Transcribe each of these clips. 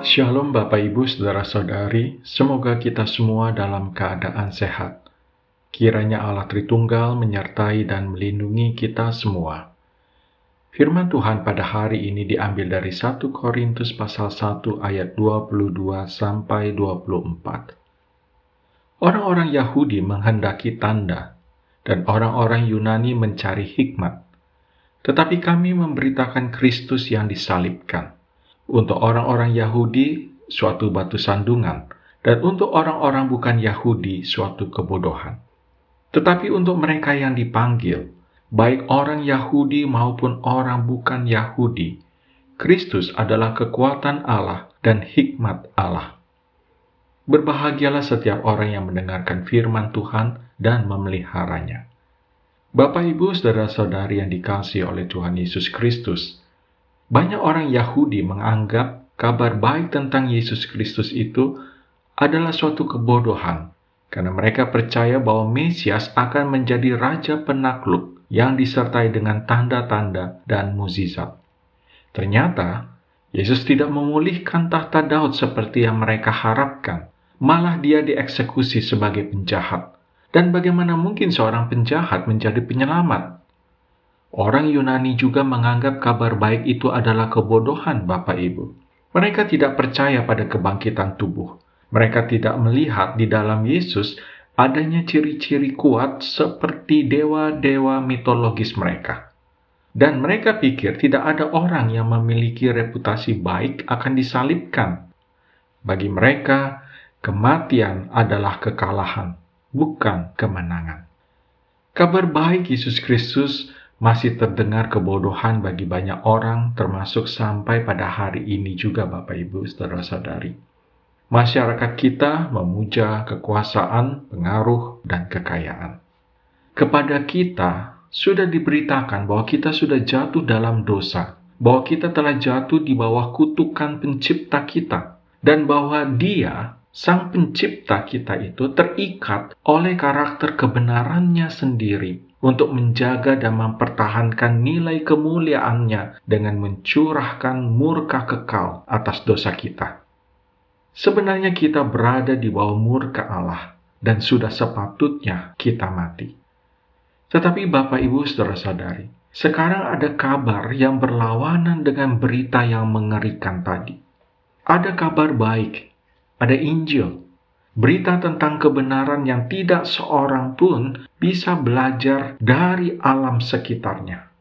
Shalom Bapak Ibu Saudara-saudari, semoga kita semua dalam keadaan sehat. Kiranya Allah Tritunggal menyertai dan melindungi kita semua. Firman Tuhan pada hari ini diambil dari 1 Korintus pasal 1 ayat 22 sampai 24. Orang-orang Yahudi menghendaki tanda, dan orang-orang Yunani mencari hikmat. Tetapi kami memberitakan Kristus yang disalibkan. Untuk orang-orang Yahudi, suatu batu sandungan, dan untuk orang-orang bukan Yahudi, suatu kebodohan. Tetapi untuk mereka yang dipanggil, baik orang Yahudi maupun orang bukan Yahudi, Kristus adalah kekuatan Allah dan hikmat Allah. Berbahagialah setiap orang yang mendengarkan firman Tuhan dan memeliharanya. Bapak, Ibu, saudara-saudari yang dikasihi oleh Tuhan Yesus Kristus, banyak orang Yahudi menganggap kabar baik tentang Yesus Kristus itu adalah suatu kebodohan, karena mereka percaya bahwa Mesias akan menjadi raja penakluk yang disertai dengan tanda-tanda dan mukjizat. Ternyata, Yesus tidak memulihkan tahta Daud seperti yang mereka harapkan, malah dia dieksekusi sebagai penjahat. Dan bagaimana mungkin seorang penjahat menjadi penyelamat? Orang Yunani juga menganggap kabar baik itu adalah kebodohan, Bapak Ibu. Mereka tidak percaya pada kebangkitan tubuh. Mereka tidak melihat di dalam Yesus adanya ciri-ciri kuat seperti dewa-dewa mitologis mereka. Dan mereka pikir tidak ada orang yang memiliki reputasi baik akan disalibkan. Bagi mereka, kematian adalah kekalahan, bukan kemenangan. Kabar baik Yesus Kristus masih terdengar kebodohan bagi banyak orang, termasuk sampai pada hari ini juga, Bapak Ibu saudara-saudari. Masyarakat kita memuja kekuasaan, pengaruh, dan kekayaan. Kepada kita sudah diberitakan bahwa kita sudah jatuh dalam dosa, bahwa kita telah jatuh di bawah kutukan pencipta kita, dan bahwa Dia, Sang Pencipta kita itu terikat oleh karakter kebenarannya sendiri untuk menjaga dan mempertahankan nilai kemuliaannya dengan mencurahkan murka kekal atas dosa kita. Sebenarnya kita berada di bawah murka Allah dan sudah sepatutnya kita mati. Tetapi Bapak Ibu saudara-saudari, sekarang ada kabar yang berlawanan dengan berita yang mengerikan tadi. Ada kabar baik, ada Injil, berita tentang kebenaran yang tidak seorang pun bisa belajar dari alam sekitarnya.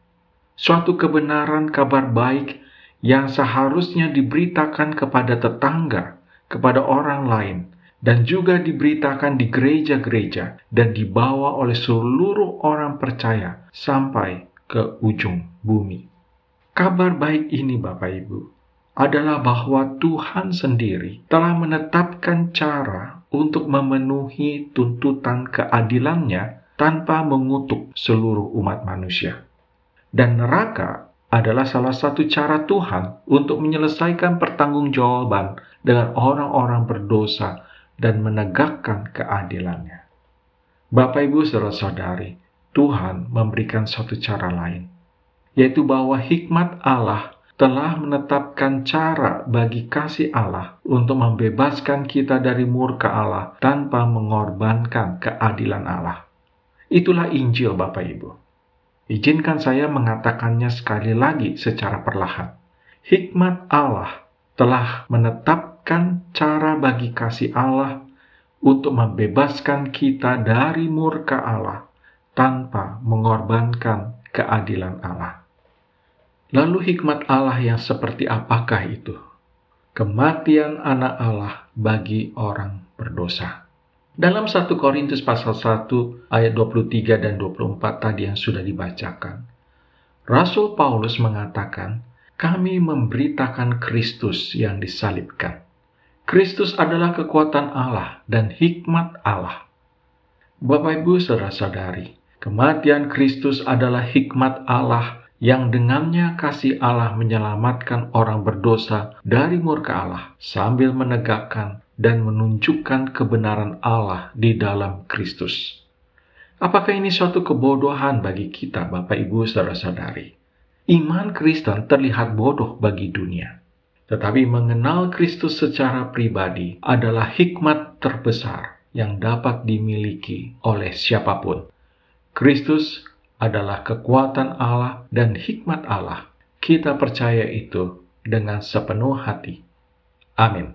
Suatu kebenaran kabar baik yang seharusnya diberitakan kepada tetangga, kepada orang lain, dan juga diberitakan di gereja-gereja dan dibawa oleh seluruh orang percaya sampai ke ujung bumi. Kabar baik ini, Bapak Ibu, adalah bahwa Tuhan sendiri telah menetapkan cara untuk memenuhi tuntutan keadilannya tanpa mengutuk seluruh umat manusia. Dan neraka adalah salah satu cara Tuhan untuk menyelesaikan pertanggungjawaban dengan orang-orang berdosa dan menegakkan keadilannya. Bapak, Ibu, saudara-saudari, Tuhan memberikan suatu cara lain, yaitu bahwa hikmat Allah telah menetapkan cara bagi kasih Allah untuk membebaskan kita dari murka Allah tanpa mengorbankan keadilan Allah. Itulah Injil, Bapak Ibu. Izinkan saya mengatakannya sekali lagi secara perlahan. Hikmat Allah telah menetapkan cara bagi kasih Allah untuk membebaskan kita dari murka Allah tanpa mengorbankan keadilan Allah. Lalu hikmat Allah yang seperti apakah itu? Kematian anak Allah bagi orang berdosa. Dalam 1 Korintus pasal 1 ayat 23 dan 24 tadi yang sudah dibacakan, Rasul Paulus mengatakan, kami memberitakan Kristus yang disalibkan. Kristus adalah kekuatan Allah dan hikmat Allah. Bapak, Ibu, saudara-saudari, kematian Kristus adalah hikmat Allah yang dengannya kasih Allah menyelamatkan orang berdosa dari murka Allah sambil menegakkan dan menunjukkan kebenaran Allah di dalam Kristus. Apakah ini suatu kebodohan bagi kita, Bapak, Ibu, saudara-saudari? Iman Kristen terlihat bodoh bagi dunia. Tetapi mengenal Kristus secara pribadi adalah hikmat terbesar yang dapat dimiliki oleh siapapun. Kristus adalah kekuatan Allah dan hikmat Allah. Kita percaya itu dengan sepenuh hati. Amin.